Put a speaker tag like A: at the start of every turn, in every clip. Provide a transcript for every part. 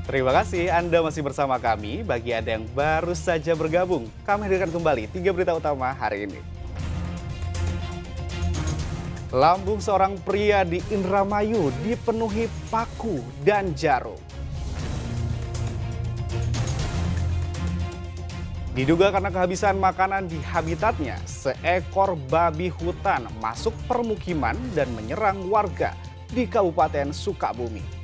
A: Terima kasih Anda masih bersama kami. Bagi Anda yang baru saja bergabung, kami hadirkan kembali 3 berita utama hari ini. Lambung seorang pria di Indramayu dipenuhi paku dan jarum. Diduga karena kehabisan makanan di habitatnya, seekor babi hutan masuk permukiman dan menyerang warga di Kabupaten Sukabumi.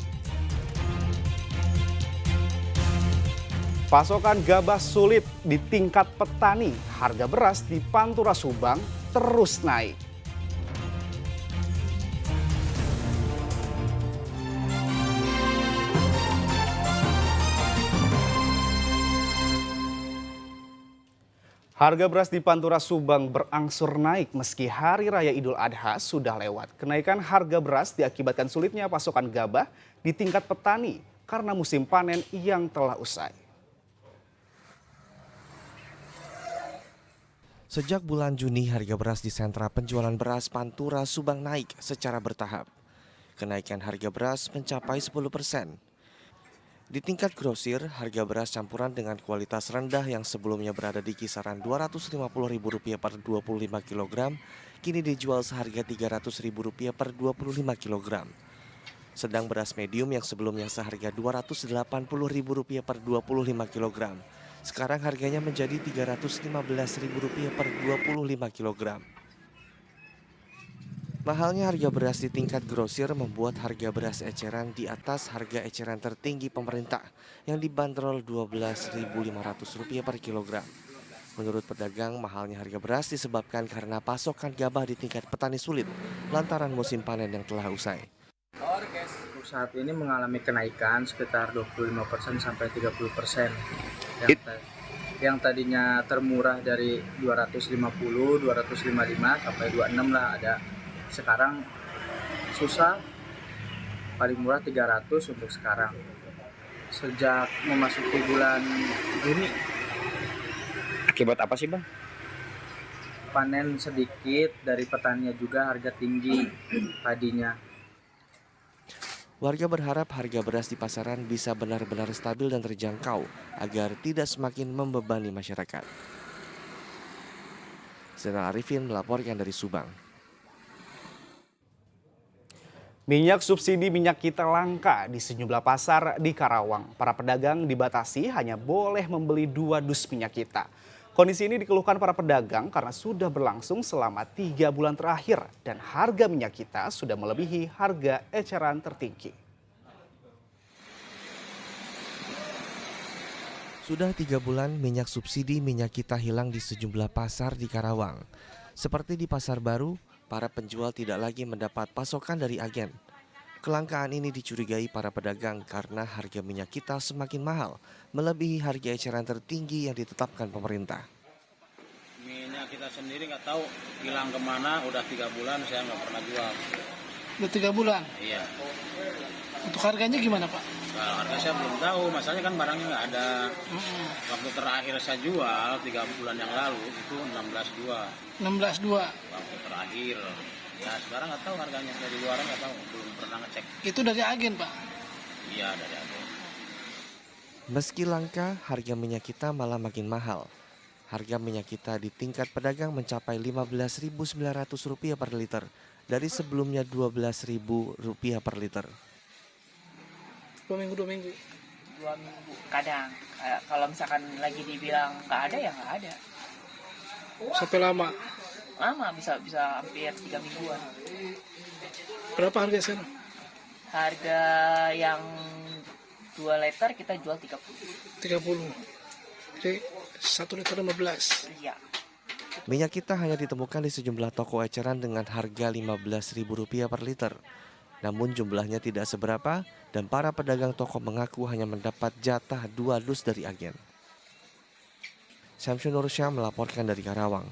A: Pasokan gabah sulit di tingkat petani, harga beras di Pantura Subang terus naik. Harga beras di Pantura Subang berangsur naik meski Hari Raya Idul Adha sudah lewat. Kenaikan harga beras diakibatkan sulitnya pasokan gabah di tingkat petani karena musim panen yang telah usai.
B: Sejak bulan Juni, harga beras di sentra penjualan beras Pantura Subang naik secara bertahap. Kenaikan harga beras mencapai 10%. Di tingkat grosir, harga beras campuran dengan kualitas rendah yang sebelumnya berada di kisaran Rp250.000 per 25 kg, kini dijual seharga Rp300.000 per 25 kg. Sedang beras medium yang sebelumnya seharga Rp280.000 per 25 kg, sekarang harganya menjadi Rp315.000 per 25 kg. Mahalnya harga beras di tingkat grosir membuat harga beras eceran di atas harga eceran tertinggi pemerintah yang dibanderol Rp12.500 per kilogram. Menurut pedagang, mahalnya harga beras disebabkan karena pasokan gabah di tingkat petani sulit lantaran musim panen yang telah usai.
C: Saat ini mengalami kenaikan sekitar 25% sampai 30%. Yang tadinya termurah dari 250, 255 sampai 26 lah ada. Sekarang susah, paling murah 300 untuk sekarang. Sejak memasuki bulan Juni.
D: Akibat apa sih, Bang?
C: Panen sedikit, dari petaninya juga harga tinggi padinya.
B: Warga berharap harga beras di pasaran bisa benar-benar stabil dan terjangkau agar tidak semakin membebani masyarakat. Zainal Arifin melaporkan dari Subang.
A: Minyak subsidi minyak kita langka di sejumlah pasar di Karawang. Para pedagang dibatasi hanya boleh membeli 2 dus minyak kita. Kondisi ini dikeluhkan para pedagang karena sudah berlangsung selama 3 bulan terakhir dan harga minyak kita sudah melebihi harga eceran tertinggi.
B: Sudah 3 bulan minyak subsidi minyak kita hilang di sejumlah pasar di Karawang. Seperti di Pasar Baru, para penjual tidak lagi mendapat pasokan dari agen. Kelangkaan ini dicurigai para pedagang karena harga minyak kita semakin mahal, melebihi harga eceran tertinggi yang ditetapkan pemerintah.
E: Minyak kita sendiri nggak tahu hilang kemana, udah 3 bulan saya nggak pernah jual.
F: Udah 3 bulan?
E: Iya.
F: Untuk harganya gimana, Pak?
E: Kalau harga saya belum tahu, masalahnya kan barangnya nggak ada. Waktu terakhir saya jual 3 bulan yang lalu itu 16.2.
F: 16.2.
E: Waktu terakhir. Ya sekarang nggak tahu harganya, dari luaran nggak tahu, belum pernah ngecek.
F: Itu dari agen, Pak?
E: Iya dari agen.
B: Meski langka, harga minyak kita malah makin mahal. Harga minyak kita di tingkat pedagang mencapai Rp15.900 per liter, dari sebelumnya Rp12.000 per liter.
F: 2 minggu.
G: 2 minggu kadang. Kalau misalkan lagi dibilang nggak ada ya nggak ada.
F: Sampai lama?
G: Lama bisa hampir 3 mingguan.
F: Berapa harga sekarang?
G: Harga yang 2 liter kita jual 30.
F: 30. Jadi 1 liter 15.
G: Iya.
B: Minyak kita hanya ditemukan di sejumlah toko eceran dengan harga Rp15.000 per liter. Namun jumlahnya tidak seberapa dan para pedagang toko mengaku hanya mendapat jatah 2 dus dari agen. Syamsul Nursyah melaporkan dari Karawang.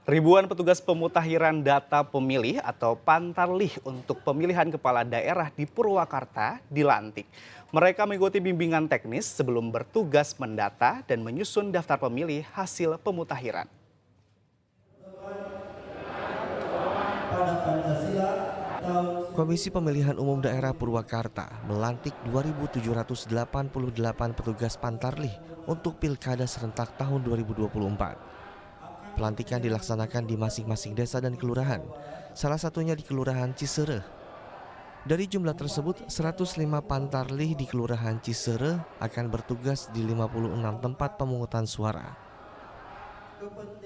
A: Ribuan petugas pemutakhiran data pemilih atau Pantarlih untuk pemilihan kepala daerah di Purwakarta dilantik. Mereka mengikuti bimbingan teknis sebelum bertugas mendata dan menyusun daftar pemilih hasil pemutakhiran.
B: Komisi Pemilihan Umum Daerah Purwakarta melantik 2.788 petugas Pantarlih untuk Pilkada serentak tahun 2024. Pelantikan dilaksanakan di masing-masing desa dan kelurahan, salah satunya di Kelurahan Cisereh. Dari jumlah tersebut, 105 Pantarlih di Kelurahan Cisereh akan bertugas di 56 tempat pemungutan suara.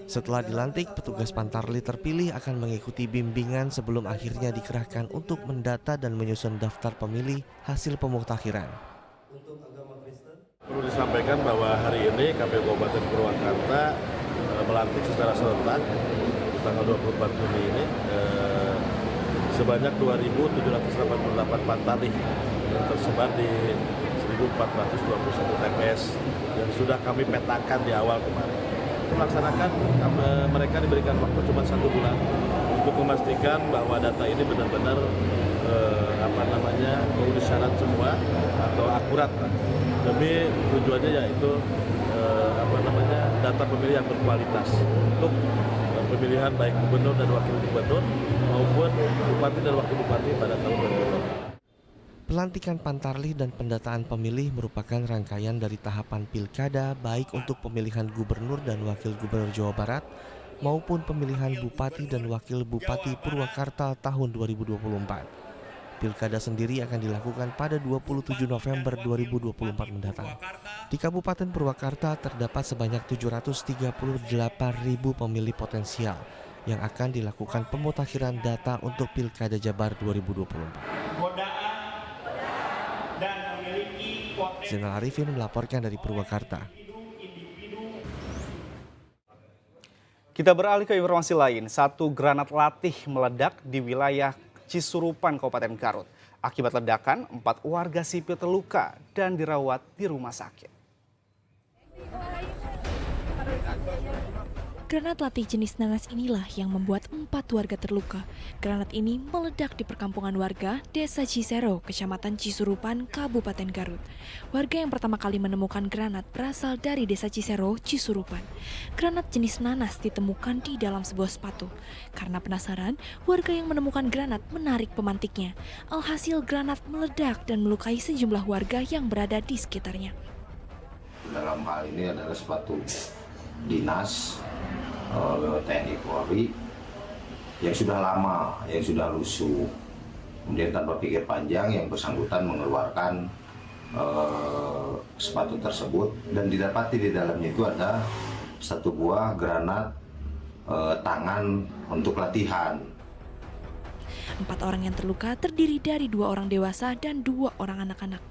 B: Setelah dilantik, petugas Pantarlih terpilih akan mengikuti bimbingan sebelum akhirnya dikerahkan untuk mendata dan menyusun daftar pemilih hasil pemuktahiran.
H: Perlu disampaikan bahwa hari ini KPU Kabupaten Purwakarta melantik secara serentak tanggal 24 Juni ini sebanyak 2.788 Pantarlih yang tersebar di 1.421 TPS yang sudah kami petakan di awal kemarin. Melaksanakan, mereka diberikan waktu cuma 1 bulan untuk memastikan bahwa data ini benar-benar memenuhi syarat semua atau akurat demi tujuannya yaitu data pemilih yang berkualitas untuk pemilihan baik gubernur dan wakil gubernur maupun bupati dan wakil bupati pada tahun 2020.
B: Pelantikan Pantarlih dan pendataan pemilih merupakan rangkaian dari tahapan pilkada baik untuk pemilihan gubernur dan wakil gubernur Jawa Barat maupun pemilihan bupati dan wakil bupati Purwakarta tahun 2024. Pilkada sendiri akan dilakukan pada 27 November 2024 mendatang. Di Kabupaten Purwakarta terdapat sebanyak 738.000 pemilih potensial yang akan dilakukan pemutakhiran data untuk Pilkada Jabar 2024. Zainal Arifin melaporkan dari Purwakarta.
A: Kita beralih ke informasi lain. Satu granat latih meledak di wilayah Cisurupan, Kabupaten Garut. Akibat ledakan, 4 warga sipil terluka dan dirawat di rumah sakit.
I: Granat latih jenis nanas inilah yang membuat 4 warga terluka. Granat ini meledak di perkampungan warga Desa Cisero, Kecamatan Cisurupan, Kabupaten Garut. Warga yang pertama kali menemukan granat berasal dari Desa Cisero, Cisurupan. Granat jenis nanas ditemukan di dalam sebuah sepatu. Karena penasaran, warga yang menemukan granat menarik pemantiknya. Alhasil granat meledak dan melukai sejumlah warga yang berada di sekitarnya.
J: Dalam hal ini adalah sepatu dinas TNI Polri yang sudah lama, yang sudah lusuh. Kemudian tanpa pikir panjang yang bersangkutan mengeluarkan sepatu tersebut dan didapati di dalamnya itu ada 1 buah granat tangan untuk latihan.
I: 4 orang yang terluka terdiri dari 2 orang dewasa dan 2 orang anak-anak.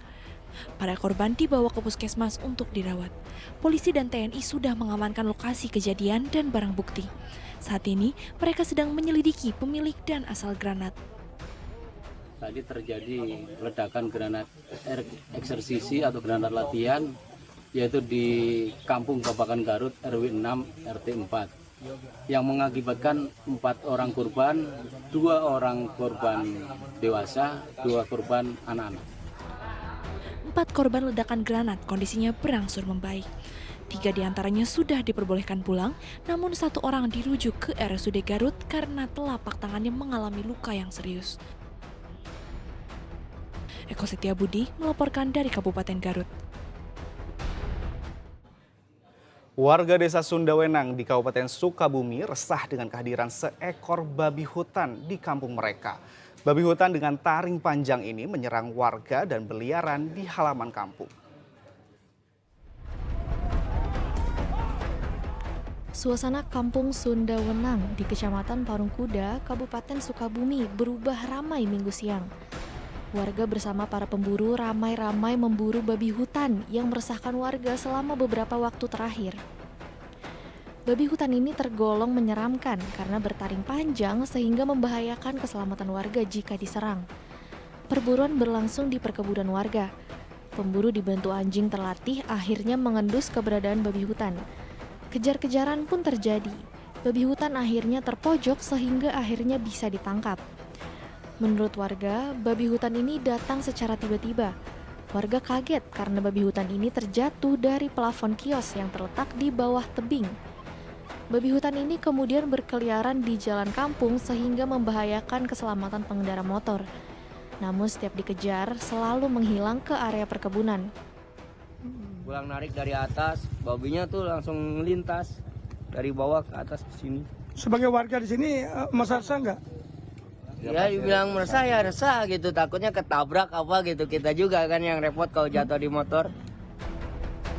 I: Para korban dibawa ke puskesmas untuk dirawat. Polisi dan TNI sudah mengamankan lokasi kejadian dan barang bukti. Saat ini, mereka sedang menyelidiki pemilik dan asal granat.
K: Tadi terjadi ledakan granat eksersisi atau granat latihan, yaitu di Kampung Kabakan Garut RW 6 RT 4, yang mengakibatkan 4 orang korban, 2 orang korban dewasa, 2 korban anak-anak.
I: 4 korban ledakan granat kondisinya berangsur membaik. 3 diantaranya sudah diperbolehkan pulang, namun 1 orang dirujuk ke RSUD Garut karena telapak tangannya mengalami luka yang serius. Eko Setiabudi melaporkan dari Kabupaten Garut.
A: Warga Desa Sundawenang di Kabupaten Sukabumi resah dengan kehadiran seekor babi hutan di kampung mereka. Babi hutan dengan taring panjang ini menyerang warga dan berkeliaran di halaman kampung.
L: Suasana kampung Sundawenang di Kecamatan Parungkuda, Kabupaten Sukabumi berubah ramai Minggu siang. Warga bersama para pemburu ramai-ramai memburu babi hutan yang meresahkan warga selama beberapa waktu terakhir. Babi hutan ini tergolong menyeramkan karena bertaring panjang sehingga membahayakan keselamatan warga jika diserang. Perburuan berlangsung di perkebunan warga. Pemburu dibantu anjing terlatih akhirnya mengendus keberadaan babi hutan. Kejar-kejaran pun terjadi. Babi hutan akhirnya terpojok sehingga akhirnya bisa ditangkap. Menurut warga, babi hutan ini datang secara tiba-tiba. Warga kaget karena babi hutan ini terjatuh dari plafon kios yang terletak di bawah tebing. Babi hutan ini kemudian berkeliaran di jalan kampung sehingga membahayakan keselamatan pengendara motor. Namun setiap dikejar selalu menghilang ke area perkebunan.
C: Pulang narik dari atas, babinya tuh langsung lintas dari bawah ke atas ke sini.
F: Sebagai warga di sini merasa nggak?
C: Ya dibilang resah ya resah gitu, takutnya ketabrak apa gitu. Kita juga kan yang repot kalau jatuh di motor.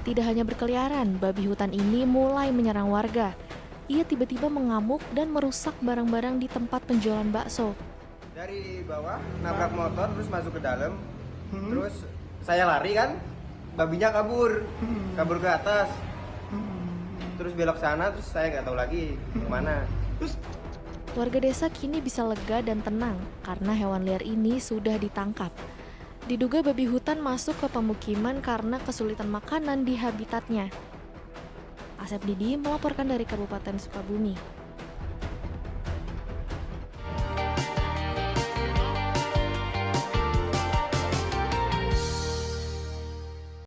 L: Tidak hanya berkeliaran, babi hutan ini mulai menyerang warga. Ia tiba-tiba mengamuk dan merusak barang-barang di tempat penjualan bakso.
C: Dari bawah nabrak motor terus masuk ke dalam. Terus saya lari kan, babinya kabur ke atas. Terus belok sana, terus saya nggak tahu lagi kemana.
L: Warga desa kini bisa lega dan tenang karena hewan liar ini sudah ditangkap. Diduga babi hutan masuk ke pemukiman karena kesulitan makanan di habitatnya. Asep Didi melaporkan dari Kabupaten Sukabumi.